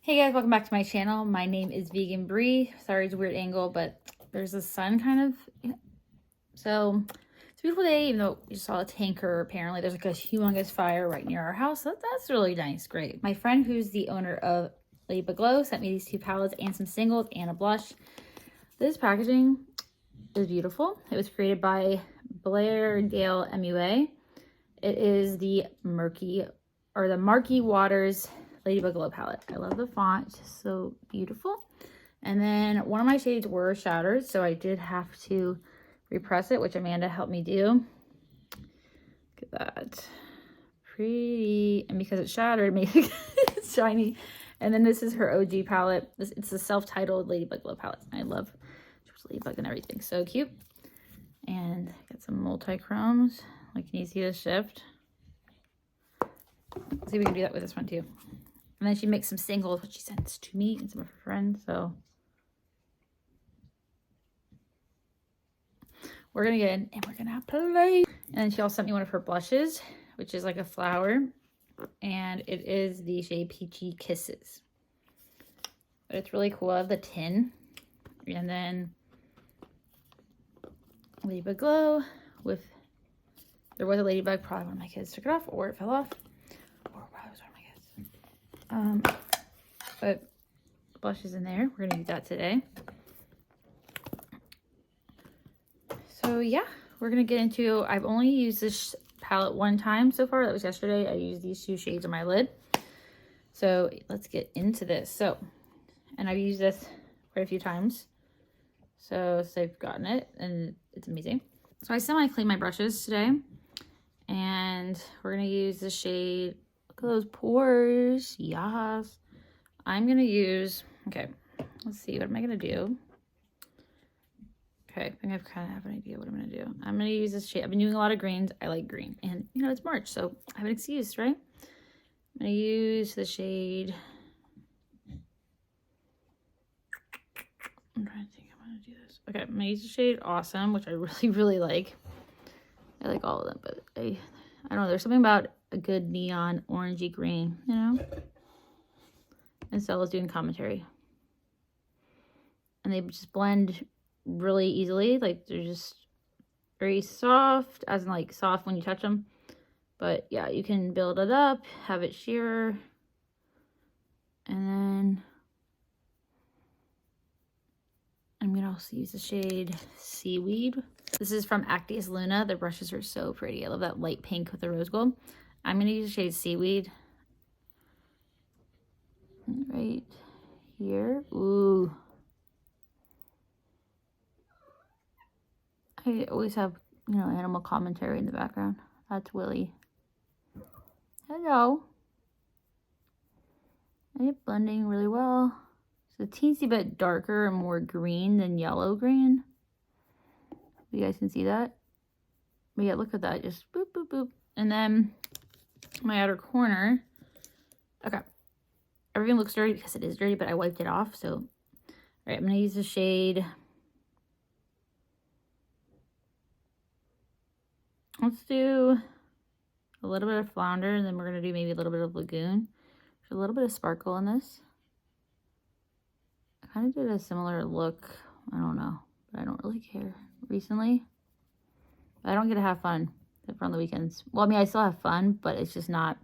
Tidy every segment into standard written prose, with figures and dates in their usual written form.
Hey guys, welcome back to my channel. My name is Vegan Bree. Sorry it's a weird angle, but there's the sun kind of. So it's a beautiful day, even though you saw a tanker. Apparently there's like a humongous fire right near our house. That's really nice, great. My friend who's the owner of Ladybug sent me these 2 palettes and some singles and a blush. This packaging is beautiful. It was created by Dale MUA. It is the Murky or the Marky Waters Ladybug Glow palette. I love the font, it's just so beautiful. And then one of my shades were shattered, so I did have to repress it, which Amanda helped me do. Look at that. Pretty. And because it's shattered, it makes it shiny. And then this is her OG palette. It's the self-titled Ladybug Glow palette. I love Ladybug and everything. So cute. And got some multi-chromes. Like, can you see the shift? Let's see if we can do that with this one too. And then she makes some singles, which she sends to me and some of her friends. So we're gonna get in and we're gonna play. And then she also sent me one of her blushes, which is like a flower. And it is the shade Peachy Kisses. But it's really cool. I have the tin. And then Ladybug Glow with, there was a ladybug, probably one of my kids took it off or it fell off. Or probably was one of my kids. But blush is in there. We're gonna use that today. So yeah, we're gonna get into, I've only used this palette one time so far. That was yesterday. I used these 2 shades on my lid. So let's get into this. So, and I've used this quite a few times. So I've gotten it and it's amazing. So I semi-cleaned my brushes today. And we're gonna use the shade, look at those pores, yes. I'm gonna use, okay, let's see, what am I gonna do? Okay, I think I kind of have an idea what I'm gonna do. I'm gonna use this shade. I've been doing a lot of greens. I like green, and you know, it's March, so I have an excuse, right? I'm gonna use the shade, I'm trying to think how I'm gonna do this. Okay, I'm gonna use the shade Awesome, which I really, really like. I like all of them, but I don't know, there's something about a good neon orangey green, you know? And Stella's doing commentary. And they just blend really easily. Like, they're just very soft, as in like soft when you touch them. But yeah, you can build it up, have it sheer. And then I'm gonna also use the shade Seaweed. This is from Actius Luna. The brushes are so pretty. I love that light pink with the rose gold. I'm gonna use the shade Seaweed. Right here. Ooh. I always have, you know, animal commentary in the background. That's Willie. Hello. And it's blending really well. It's a teensy bit darker and more green than yellow green. You guys can see that. But yeah, look at that. Just boop, boop, boop. And then my outer corner. Okay. Everything looks dirty because it is dirty, but I wiped it off. So, all right, I'm going to use the shade. Let's do a little bit of Flounder, and then we're going to do maybe a little bit of Lagoon. There's a little bit of sparkle in this. I kind of did a similar look. I don't know, but I don't really care recently. I don't get to have fun on the weekends. Well, I mean, I still have fun, but it's just not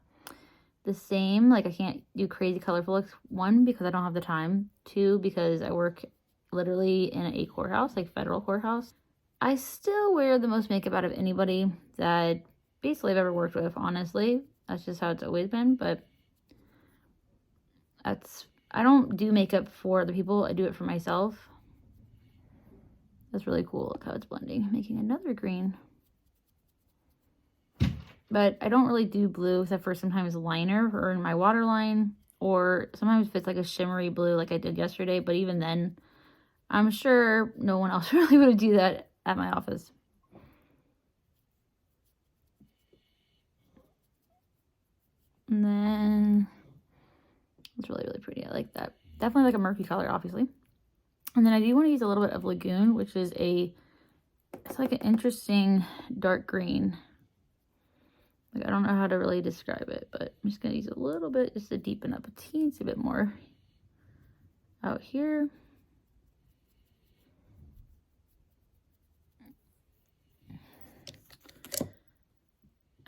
the same. Like, I can't do crazy colorful looks. 1, because I don't have the time. 2, because I work literally in a courthouse, like federal courthouse. I still wear the most makeup out of anybody that basically I've ever worked with, honestly. That's just how it's always been, but I don't do makeup for other people. I do it for myself. That's really cool. Look how it's blending, making another green. But I don't really do blue except for sometimes liner or in my waterline, or sometimes if it's like a shimmery blue like I did yesterday. But even then, I'm sure no one else really would do that at my office. And then it's really, really pretty. I like that. Definitely like a murky color, obviously. And then I do want to use a little bit of Lagoon, which is it's like an interesting dark green. Like, I don't know how to really describe it, but I'm just going to use a little bit just to deepen up a teensy bit more out here.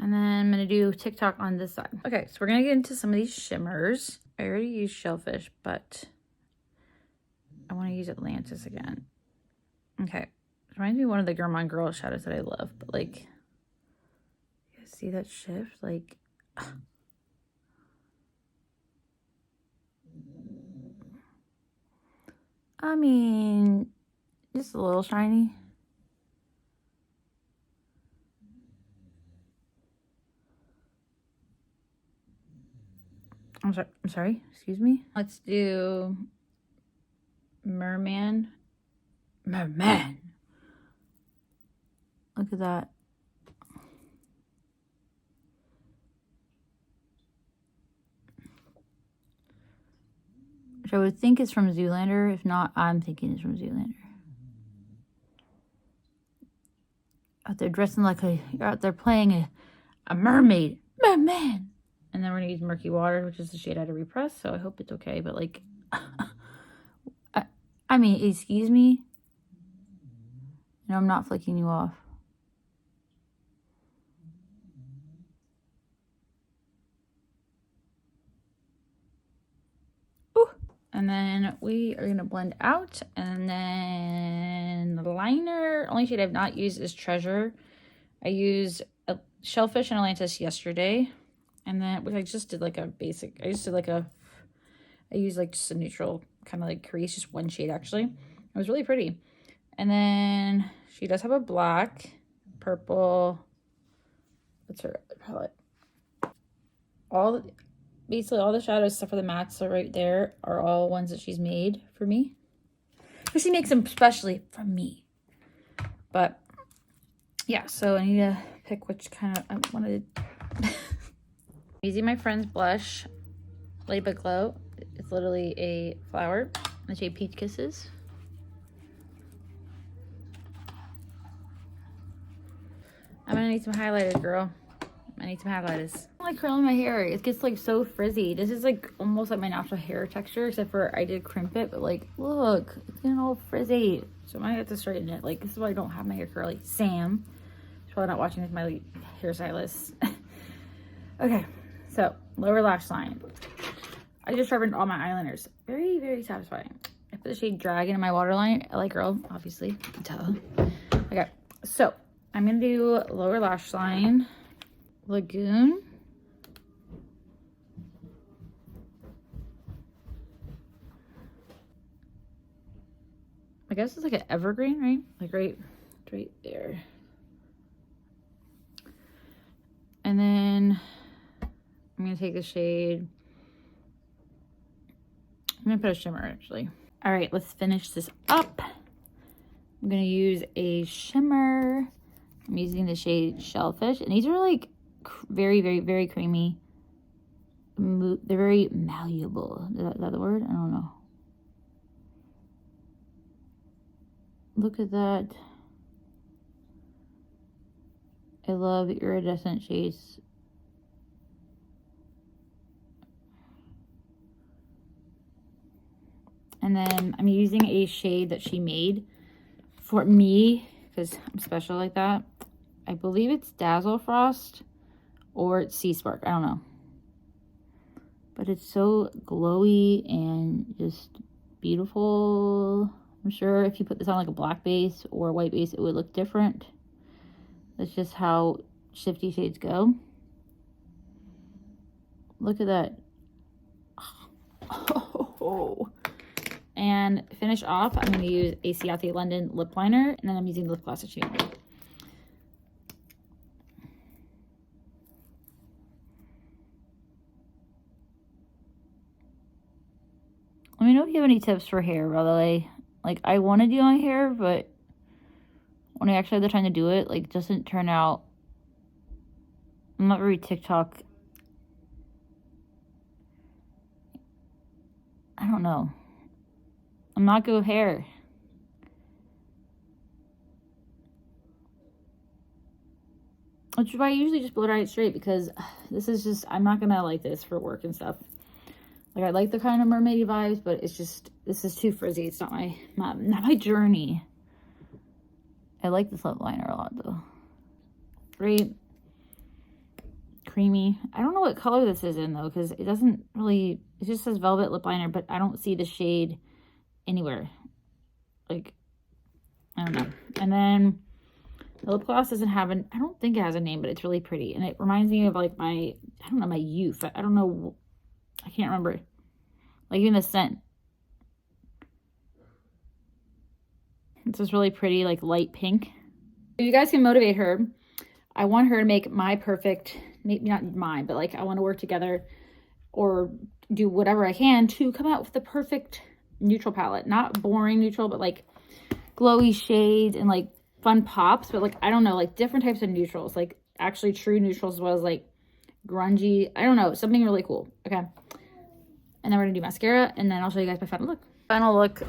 And then I'm going to do TikTok on this side. Okay, so we're going to get into some of these shimmers. I already used Shellfish, but I want to use Atlantis again. Okay. It reminds me of one of the Grwm Girl shadows that I love. But, like, you guys see that shift? Like, I mean, just a little shiny. I'm sorry. Excuse me. Let's do Merman. Merman. Look at that. Which I would think is from Zoolander. If not, I'm thinking it's from Zoolander. Out there dressing like you're out there playing a mermaid. Merman. And then we're going to use Murky Water, which is the shade I had to repress. So I hope it's okay. But, like, I mean, excuse me. No, I'm not flicking you off. Ooh. And then we are going to blend out. And then the liner. Only shade I've not used is Treasure. I used a Shellfish and Atlantis yesterday. And then I just did like a basic. I used like just a neutral kind of like crease. Just one shade, actually. It was really pretty. And then she does have a black, purple. What's her palette? Basically all the shadows except for the mattes are right there are all ones that she's made for me. But she makes them especially for me. But yeah, so I need to pick which kind of I wanted. Using my friend's blush, Ladybug Glow. It's literally a flower. The shade Peach Kisses. I'm gonna need some highlighters, girl. I need some highlighters. I like curling my hair. It gets like so frizzy. This is like almost like my natural hair texture, except for I did crimp it, but like, look, it's getting all frizzy. So I might have to straighten it. Like, this is why I don't have my hair curly. Sam. She's probably not watching with my hairstylist. Okay, so lower lash line. I just sharpened all my eyeliners. Very, very satisfying. I put the shade Dragon in my waterline. LA Girl, obviously. Duh. Okay, so I'm going to do lower lash line. Lagoon. I guess it's like an evergreen, right? Like right there. And then I'm going to take the shade. I'm going to put a shimmer, actually. All right, let's finish this up. I'm going to use a shimmer. I'm using the shade Shellfish. And these are like very, very, very creamy. They're very malleable. Is that the word? I don't know. Look at that. I love iridescent shades. And then I'm using a shade that she made for me because I'm special like that. I believe it's Dazzle Frost or it's Sea Spark. I don't know. But it's so glowy and just beautiful. I'm sure if you put this on like a black base or a white base, it would look different. That's just how shifty shades go. Look at that. Oh. And finish off, I'm going to use a Ciate London lip liner, and then I'm using the lip gloss that she made. Let me know if you have any tips for hair, by the way. Like, I want to do my hair, but when I actually have the time to do it, like, it doesn't turn out. I'm not very TikTok. I don't know. I'm not good with hair. Which is why I usually just blow dry it straight, because this is just, I'm not gonna like this for work and stuff. Like, I like the kind of mermaidy vibes, but it's just, this is too frizzy. It's not my journey. I like this lip liner a lot, though. Great. Creamy. I don't know what color this is in, though, because it doesn't really, it just says velvet lip liner, but I don't see the shade anywhere. Like, I don't know. And then the lip gloss doesn't have I don't think it has a name, but it's really pretty. And it reminds me of like my youth. I don't know. I can't remember. Like even the scent. It's just really pretty, like light pink. If you guys can motivate her, I want her to make my perfect, maybe not mine, but like I want to work together or do whatever I can to come out with the perfect neutral palette. Not boring neutral, but like glowy shades and like fun pops. But like, I don't know, like different types of neutrals, like actually true neutrals as well as like grungy. I don't know, something really cool. Okay. And then we're gonna do mascara and then I'll show you guys my final look. Final look